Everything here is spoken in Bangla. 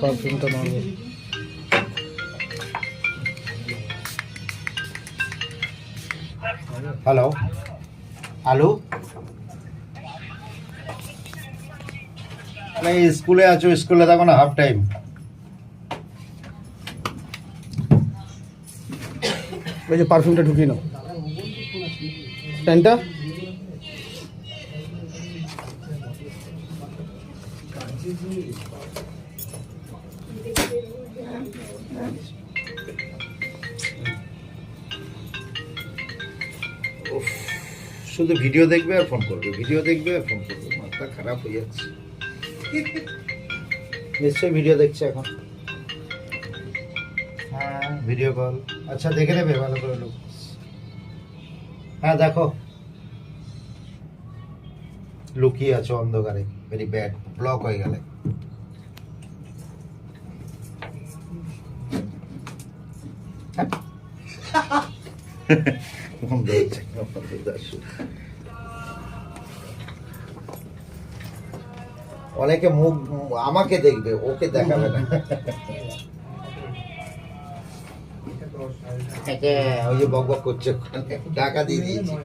পারফিউমটা মারবো। হ্যালো, আলু नहीं स्कूले आছো स्कूले দেখো না হাফ টাইম ওই যে পারফিউমটা ঢুকিয়ে নাও প্যান্টটা শুধু ভিডিও দেখবে আর ফোন করবে ভিডিও দেখবে আর ফোন করবে মাথা খারাপ হয়ে যাচ্ছে নিশ্চয়ই ভিডিও দেখছে এখন হ্যাঁ ভিডিও কল আচ্ছা দেখে নেবে ভালো করে লোক হ্যাঁ দেখো লুকিয়ে আছো অন্ধকারে ভেরি ব্যাড ব্লক হয়ে গেলে অনেকে মুখ আমাকে দেখবে ওকে দেখাবে না ওই যে বক বক করছে টাকা দিয়ে দিয়েছি